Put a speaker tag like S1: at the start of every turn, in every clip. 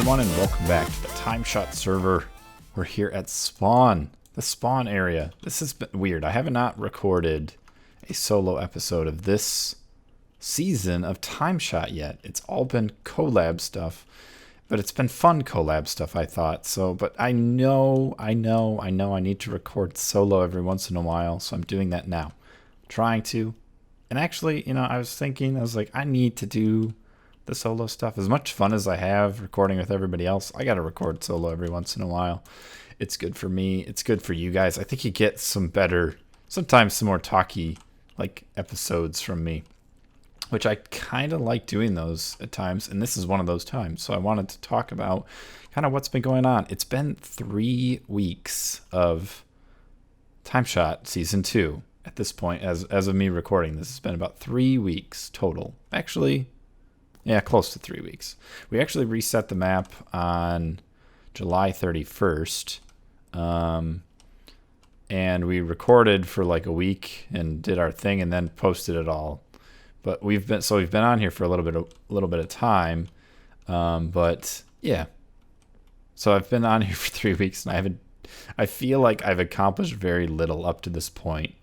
S1: everyone, and welcome back to the TimeShot Server. We're here at Spawn, the Spawn area. This has been weird. I have not recorded a solo episode of this season of TimeShot yet. It's all been collab stuff, but it's been fun collab stuff, I thought. So, but I know I need to record solo every once in a while, so I'm doing that now. Trying to. And actually, I was like, I need to do the solo stuff. As much fun as I have recording with everybody else, I got to record solo every once in a while. It's good for me. It's good for you guys. I think you get sometimes some more talky like episodes from me, which I kind of like doing those at times. And this is one of those times. So I wanted to talk about kind of what's been going on. It's been 3 weeks of TimeShot Season 2 at this point. As of me recording this, it's been about 3 weeks total. Actually, yeah, close to 3 weeks. We actually reset the map on July 31st. And we recorded for like a week and did our thing and then posted it all. But we've been on here for a little bit of time. But yeah. So I've been on here for 3 weeks and I feel like I've accomplished very little up to this point.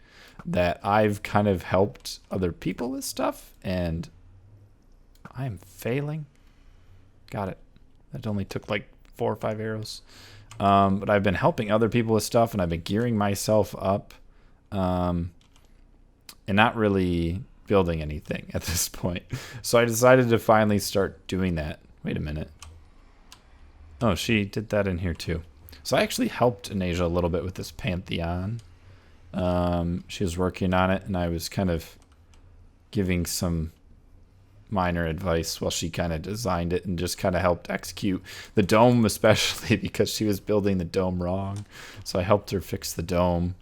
S1: That I've kind of helped other people with stuff, and I'm failing. Got it. That only took like 4 or 5 arrows. But I've been helping other people with stuff, and I've been gearing myself up, and not really building anything at this point. So I decided to finally start doing that. Wait a minute. Oh, she did that in here too. So I actually helped Anasia a little bit with this Pantheon. She was working on it, and I was kind of giving some minor advice while she kind of designed it and just kind of helped execute the dome, especially because she was building the dome wrong. So I helped her fix the dome.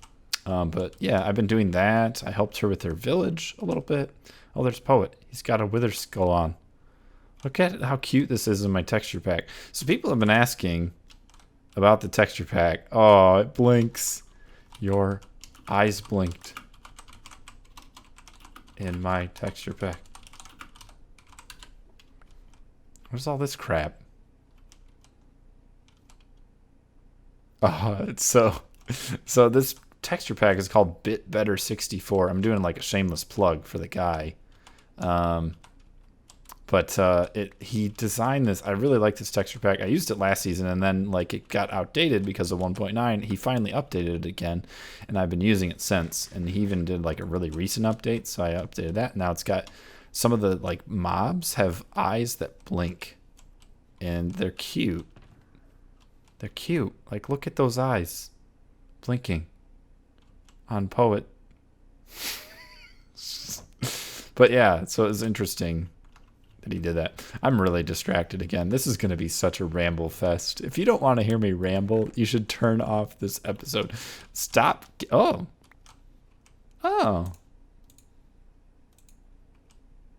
S1: But yeah, I've been doing that. I helped her with her village a little bit. Oh, there's Poet. He's got a wither skull on. Look at how cute this is in my texture pack. So people have been asking about the texture pack. Oh, it blinks. Your eyes blinked in my texture pack. What's all this crap? Oh, it's so this texture pack is called Bit Better 64. I'm doing like a shameless plug for the guy. But he designed this. I really like this texture pack. I used it last season, and then like it got outdated because of 1.9. He finally updated it again, and I've been using it since. And he even did like a really recent update, so I updated that. Now it's got some of the like mobs have eyes that blink, and they're cute. They're cute. Like look at those eyes blinking on Poet. But yeah, so it was interesting that he did that. I'm really distracted again. This is going to be such a ramble fest. If you don't want to hear me ramble, you should turn off this episode. Stop. Oh.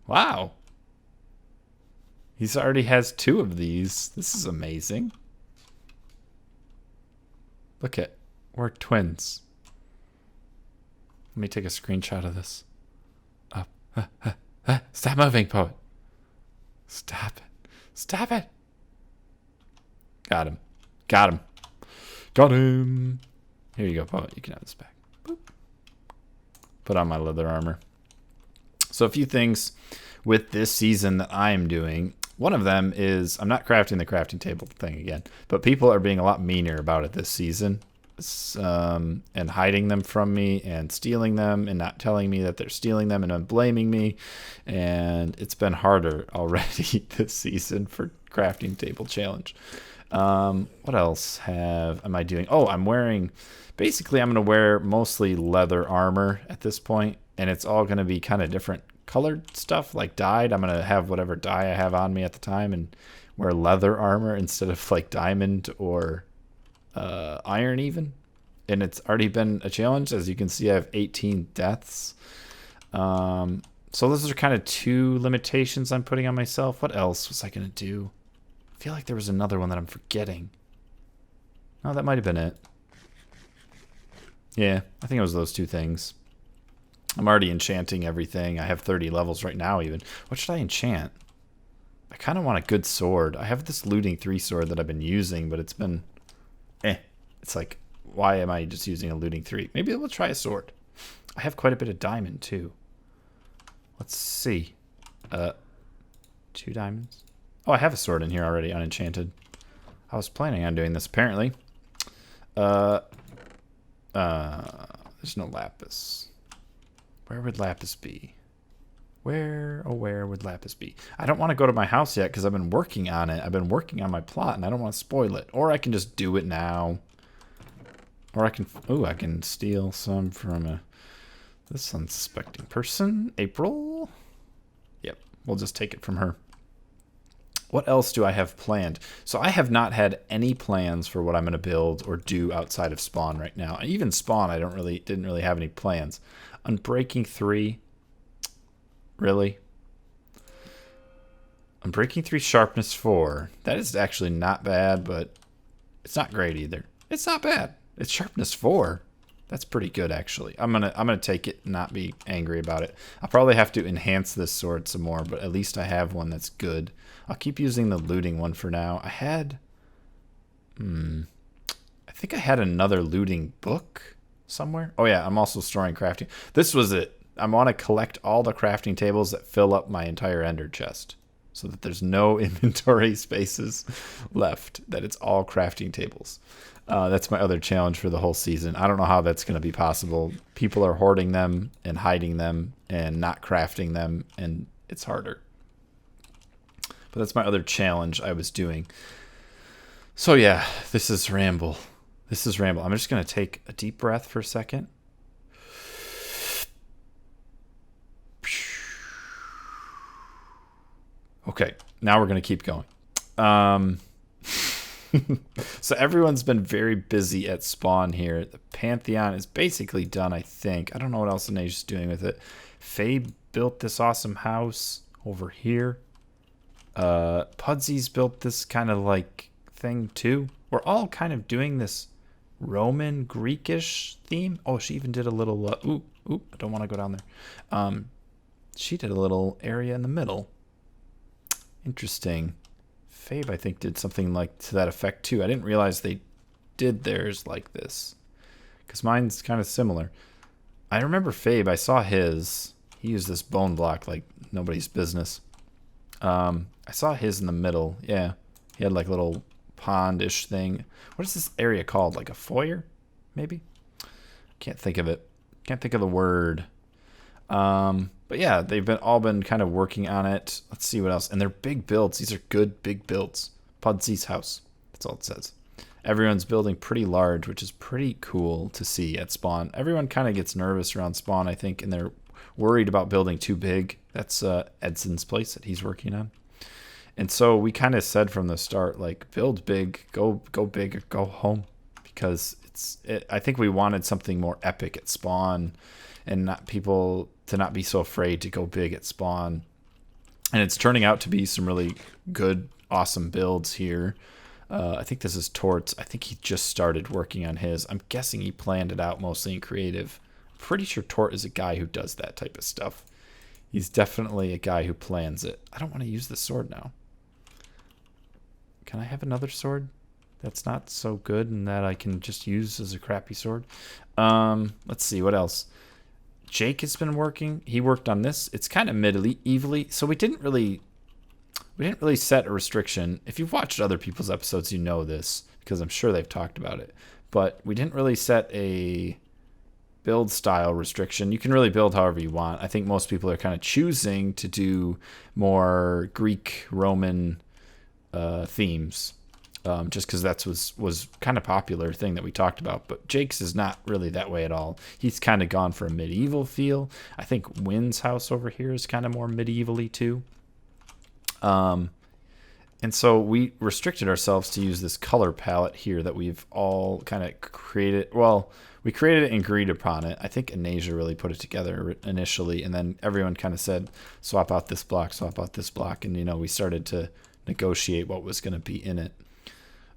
S1: Wow. He's already has 2 of these. This is amazing. Look at, we're twins. Let me take a screenshot of this. Up. Stop moving, Poet. Stop it. Stop it. Got him. Got him. Got him. Here you go, Poet. You can have this back. Boop. Put on my leather armor. So a few things with this season that I am doing. One of them is I'm not crafting the crafting table thing again, but people are being a lot meaner about it this season. And hiding them from me and stealing them and not telling me that they're stealing them and then blaming me. And it's been harder already this season for crafting table challenge. What else am I doing? Oh, I'm going to wear mostly leather armor at this point, and it's all going to be kind of different colored stuff, like dyed. I'm going to have whatever dye I have on me at the time and wear leather armor instead of like diamond or iron even. And it's already been a challenge. As you can see, I have 18 deaths. So those are kind of 2 limitations I'm putting on myself. What else was I going to do? I feel like there was another one that I'm forgetting. Oh, that might have been it. Yeah, I think it was those 2 things. I'm already enchanting everything. I have 30 levels right now even. What should I enchant? I kind of want a good sword. I have this looting 3 sword that I've been using, but it's been It's like, why am I just using a looting 3? Maybe we'll try a sword. I have quite a bit of diamond too. Let's see. 2 diamonds. Oh, I have a sword in here already, unenchanted. I was planning on doing this apparently. There's no lapis. Where would lapis be? Where would lapis be? I don't want to go to my house yet because I've been working on it. I've been working on my plot and I don't want to spoil it. Or I can just do it now. Or I can, I can steal some from this unsuspecting person. April? Yep, we'll just take it from her. What else do I have planned? So I have not had any plans for what I'm going to build or do outside of spawn right now. And even spawn, I didn't really have any plans. Unbreaking 3. Really? Unbreaking 3, sharpness 4. That is actually not bad, but it's not great either. It's not bad. It's sharpness 4. That's pretty good actually. I'm gonna take it and not be angry about it. I'll probably have to enhance this sword some more, but at least I have one that's good. I'll keep using the looting one for now. I had I think I had another looting book somewhere. Oh yeah, I'm also storing crafting. This was it. I want to collect all the crafting tables that fill up my entire ender chest so that there's no inventory spaces left, that it's all crafting tables. That's my other challenge for the whole season. I don't know how that's going to be possible. People are hoarding them and hiding them and not crafting them, and it's harder. But that's my other challenge I was doing. So yeah, this is ramble. This is ramble. I'm just going to take a deep breath for a second. Okay, now we're going to keep going. So everyone's been very busy at spawn here. The Pantheon is basically done, I think. I don't know what else Anaja's doing with it. Faye built this awesome house over here. Pudsy's built this kind of like thing too. We're all kind of doing this Roman Greekish theme. Oh, she even did a little I don't want to go down there. She did a little area in the middle. Interesting. Fabe, I think, did something like to that effect too. I didn't realize they did theirs like this, because mine's kind of similar. I remember Fabe, I saw his. He used this bone block like nobody's business. I saw his in the middle. Yeah, he had like a little pond-ish thing. What is this area called? Like a foyer, maybe? Can't think of it. Can't think of the word. But yeah, they've all been kind of working on it. Let's see what else. And they're big builds. These are good big builds. Pudsy's house. That's all it says. Everyone's building pretty large, which is pretty cool to see at spawn. Everyone kind of gets nervous around spawn, I think, and they're worried about building too big. That's Edson's place that he's working on. And so we kind of said from the start, like, build big, go big, or go home, because I think we wanted something more epic at spawn, and not people to not be so afraid to go big at spawn. And it's turning out to be some really good, awesome builds here. I think this is Torts. I think he just started working on his. I'm guessing he planned it out mostly in creative. I'm pretty sure Tort is a guy who does that type of stuff. He's definitely a guy who plans it. I don't want to use the sword now. Can I have another sword that's not so good and that I can just use as a crappy sword? Let's see, what else? Jake has been working. He worked on this. It's kind of medievally, so we didn't really set a restriction. If you've watched other people's episodes, you know this, because I'm sure they've talked about it. But we didn't really set a build style restriction. You can really build however you want. I think most people are kind of choosing to do more Greek, Roman themes. Just because that was kind of popular thing that we talked about. But Jake's is not really that way at all. He's kind of gone for a medieval feel. I think Wynn's house over here is kind of more medievally too. And so we restricted ourselves to use this color palette here that we've all kind of created. Well, we created it and agreed upon it. I think Anaja really put it together initially, and then everyone kind of said, swap out this block, and we started to negotiate what was going to be in it.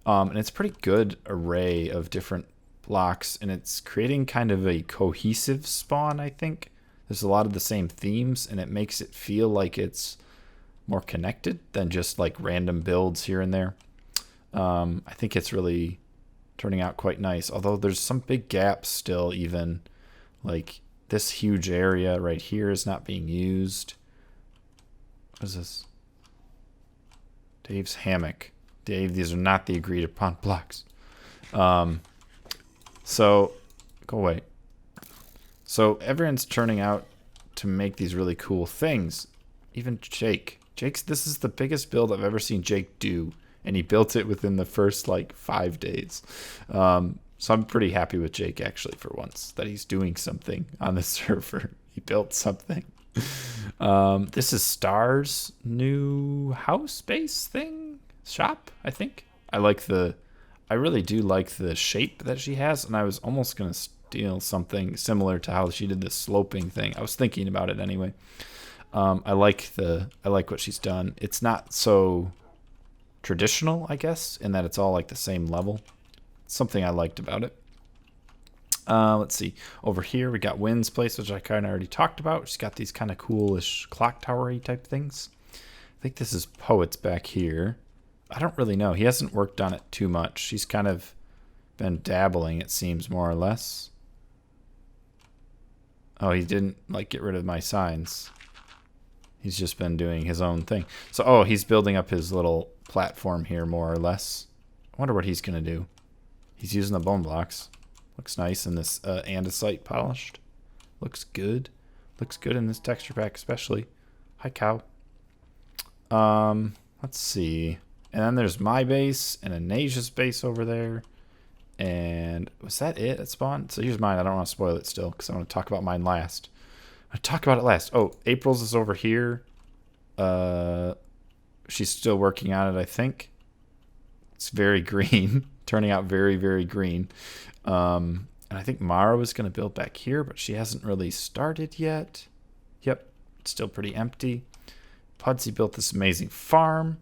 S1: And it's a pretty good array of different blocks, and it's creating kind of a cohesive spawn, I think. There's a lot of the same themes, and it makes it feel like it's more connected than just like random builds here and there. I think it's really turning out quite nice, although there's some big gaps still. Even like this huge area right here is not being used. What is this? Dave's hammock. Dave, these are not the agreed upon blocks. So go away. So everyone's turning out to make these really cool things. Even Jake. This is the biggest build I've ever seen Jake do, and he built it within the first like 5 days. So I'm pretty happy with Jake actually for once that he's doing something on the server. He built something. This is Star's new house base thing shop, I think. I really do like the shape that she has, and I was almost gonna steal something similar to how she did this sloping thing. I was thinking about it anyway. I like what she's done. It's not so traditional, I guess, in that it's all like the same level. It's something I liked about it. Let's see. Over here we got Wynn's place, which I kind of already talked about. She's got these kind of coolish clock tower-y type things. I think this is Poet's back here. I don't really know. He hasn't worked on it too much. He's kind of been dabbling, it seems, more or less. Oh, he didn't like get rid of my signs. He's just been doing his own thing. So, oh, he's building up his little platform here, more or less. I wonder what he's going to do. He's using the bone blocks. Looks nice in this andesite polished. Looks good. Looks good in this texture pack, especially. Hi, cow. Let's see. And then there's my base and Anasia's base over there. And was that it at spawn? So here's mine. I don't want to spoil it still because I want to talk about mine last. I'll talk about it last. Oh, April's is over here. She's still working on it, I think. It's very green. Turning out very, very green. And I think Mara was going to build back here, but she hasn't really started yet. Yep, it's still pretty empty. Pudsey built this amazing farm.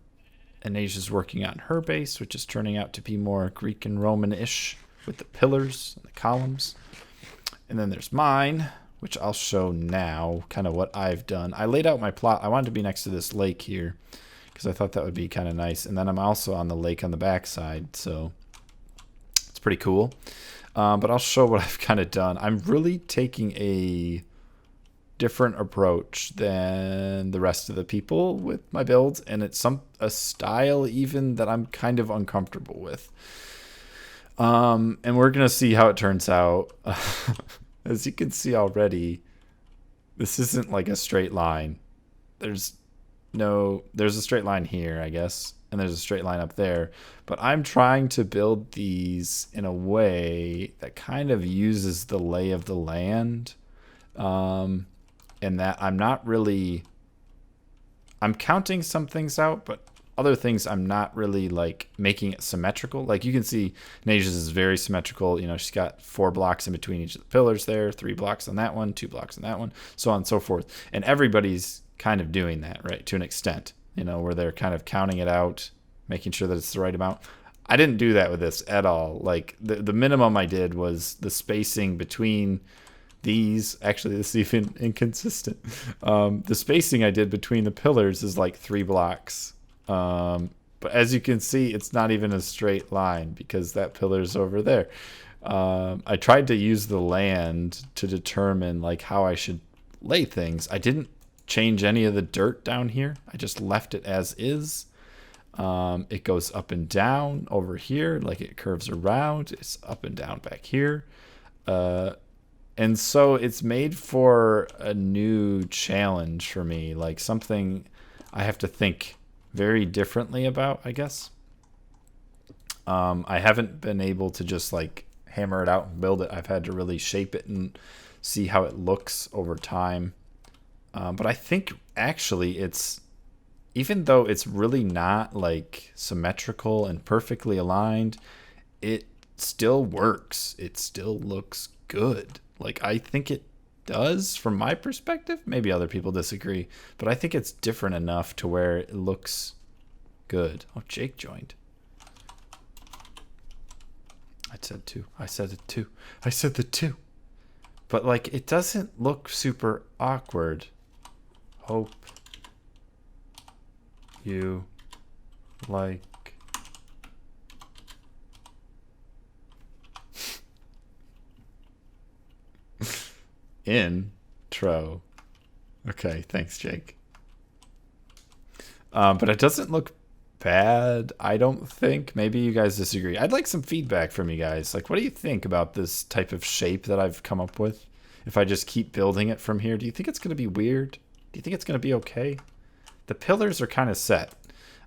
S1: And Asia's working on her base, which is turning out to be more Greek and Roman-ish with the pillars and the columns. And then there's mine, which I'll show now, kind of what I've done. I laid out my plot. I wanted to be next to this lake here because I thought that would be kind of nice. And then I'm also on the lake on the backside, so it's pretty cool. But I'll show what I've kind of done. I'm really taking a different approach than the rest of the people with my builds, and it's a style even that I'm kind of uncomfortable with. And we're gonna see how it turns out. As you can see already, this isn't like a straight line. There's a straight line here, I guess, and there's a straight line up there, but I'm trying to build these in a way that kind of uses the lay of the land. And that I'm counting some things out, but other things I'm not really like making it symmetrical. Like you can see Nasia's is very symmetrical. You know, she's got 4 blocks in between each of the pillars there, 3 blocks on that one, 2 blocks on that one, so on and so forth. And everybody's kind of doing that, right, to an extent, you know, where they're kind of counting it out, making sure that it's the right amount. I didn't do that with this at all. Like the minimum I did was the spacing between these. Actually, this is even inconsistent. The spacing I did between the pillars is like 3 blocks. But as you can see, it's not even a straight line because that pillar's over there. I tried to use the land to determine like how I should lay things. I didn't change any of the dirt down here. I just left it as is. It goes up and down over here, like it curves around. It's up and down back here. And so it's made for a new challenge for me, like something I have to think very differently about, I guess. I haven't been able to just like hammer it out and build it. I've had to really shape it and see how it looks over time. But I think actually it's, even though it's really not like symmetrical and perfectly aligned, it still works. It still looks good. Like, I think it does from my perspective. Maybe other people disagree, but I think it's different enough to where it looks good. Oh, Jake joined. I said 2. I said it 2. I said the 2. But, like, it doesn't look super awkward. Hope. you like intro? Okay, thanks, Jake. But it doesn't look bad, I don't think. Maybe you guys disagree. I'd like some feedback from you guys. Like, what do you think about this type of shape that I've come up with? If I just keep building it from here, do you think it's going to be weird? Do you think it's going to be okay? The pillars are kind of set.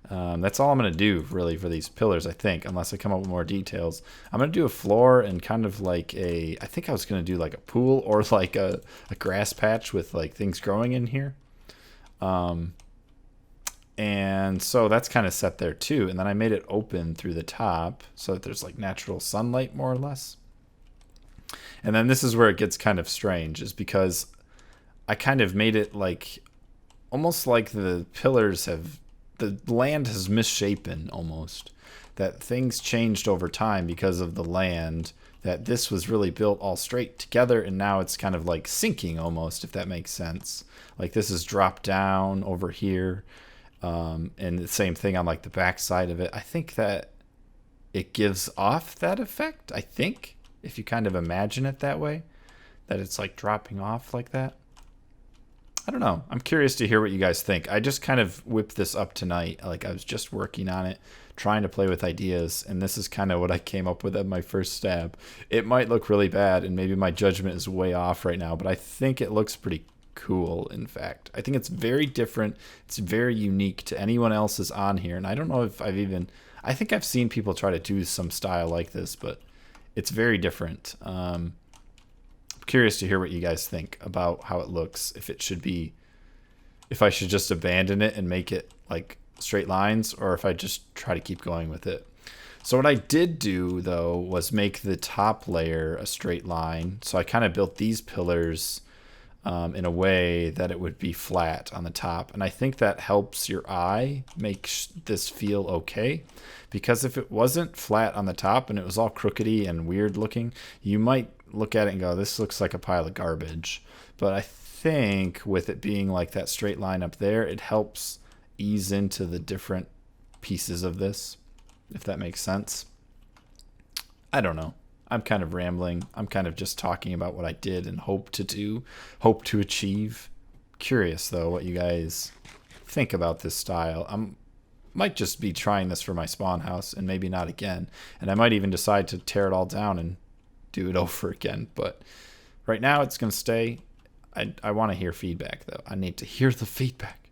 S1: That's all I'm going to do, really, for these pillars, I think, unless I come up with more details. I'm going to do a floor and kind of like a... I think I was going to do like a pool or like a grass patch with like things growing in here. And so that's kind of set there too. And then I made it open through the top so that there's like natural sunlight, more or less. And then this is where it gets kind of strange, is because I kind of made it like almost like the pillars have, the land has misshapen almost, that things changed over time because of the land, that this was really built all straight together and now it's kind of like sinking almost, if that makes sense. Like this is dropped down over here, and the same thing on like the back side of it. I think that it gives off that effect, I think, if you kind of imagine it that way, that it's like dropping off like that. I don't know. I'm curious to hear what you guys think. I just kind of whipped this up tonight. Like I was just working on it, trying to play with ideas, and this is kind of what I came up with at my first stab. It might look really bad, and maybe my judgment is way off right now, but I think it looks pretty cool, in fact. I think it's very different. It's very unique to anyone else's on here, and I don't know if I've even... I think I've seen people try to do some style like this, but it's very different. I'm curious to hear what you guys think about how it looks, if it should be... if I should just abandon it and make it like straight lines, or if I just try to keep going with it. So what I did do, though, was make the top layer a straight line. So I kind of built these pillars in a way that it would be flat on the top. And I think that helps your eye make this feel okay. Because if it wasn't flat on the top and it was all crookedy and weird looking, you might look at it and go, this looks like a pile of garbage. But I think with it being like that straight line up there, it helps ease into the different pieces of this, if that makes sense. I don't know. I'm kind of rambling. I'm kind of just talking about what I did and hope to do, hope to achieve. Curious, though, what you guys think about this style. Might just be trying this for my spawn house and maybe not again. And I might even decide to tear it all down and do it over again. But right now it's going to stay. I want to hear feedback, though. I need to hear the feedback.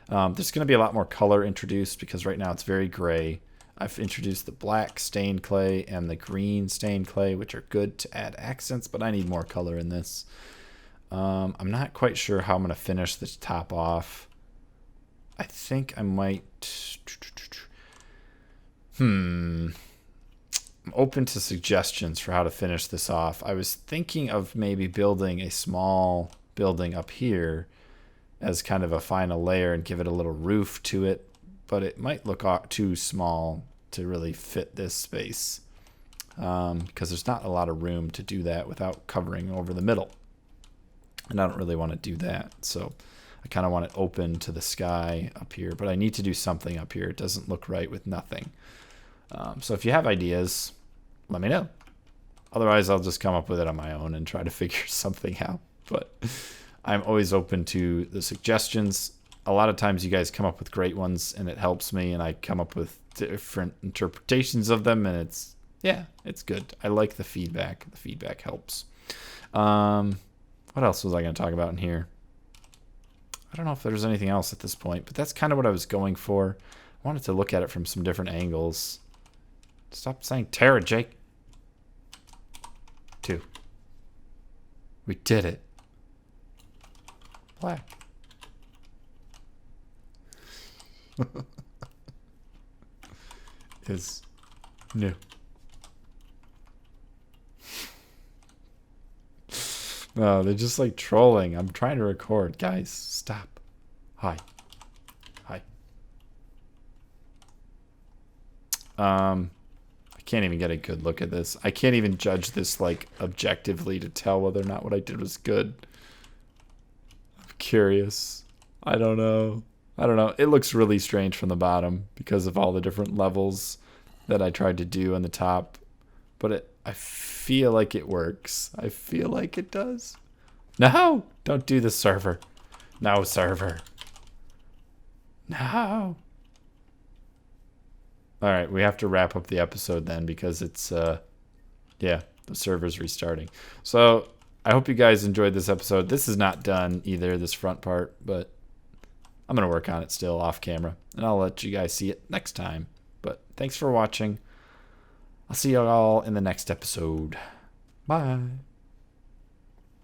S1: There's going to be a lot more color introduced because right now it's very gray. I've introduced the black stained clay and the green stained clay, which are good to add accents, but I need more color in this. I'm not quite sure how I'm going to finish this top off. I think I might... I'm open to suggestions for how to finish this off. I was thinking of maybe building a small building up here as kind of a final layer and give it a little roof to it, but it might look too small to really fit this space because there's not a lot of room to do that without covering over the middle. And I don't really want to do that. So I kind of want it open to the sky up here, but I need to do something up here. It doesn't look right with nothing. So if you have ideas, let me know. Otherwise, I'll just come up with it on my own and try to figure something out. But I'm always open to the suggestions. A lot of times you guys come up with great ones and it helps me, and I come up with different interpretations of them, and it's good. I like the feedback. The feedback helps. What else was I going to talk about in here? I don't know if there's anything else at this point, but that's kind of what I was going for. I wanted to look at it from some different angles. Stop saying Terra, Jake. 2. We did it. Black. Is new. No, they're just like trolling. I'm trying to record. Guys, stop. Hi. Hi. I can't even get a good look at this. I can't even judge this like objectively to tell whether or not what I did was good. I'm curious. I don't know. I don't know. It looks really strange from the bottom because of all the different levels that I tried to do on the top. But I feel like it works. I feel like it does. No! Don't do this, server. No, server. No. Alright, we have to wrap up the episode then because it's, yeah, the server's restarting. So, I hope you guys enjoyed this episode. This is not done either, this front part, but I'm going to work on it still off camera. And I'll let you guys see it next time. But thanks for watching. I'll see you all in the next episode. Bye.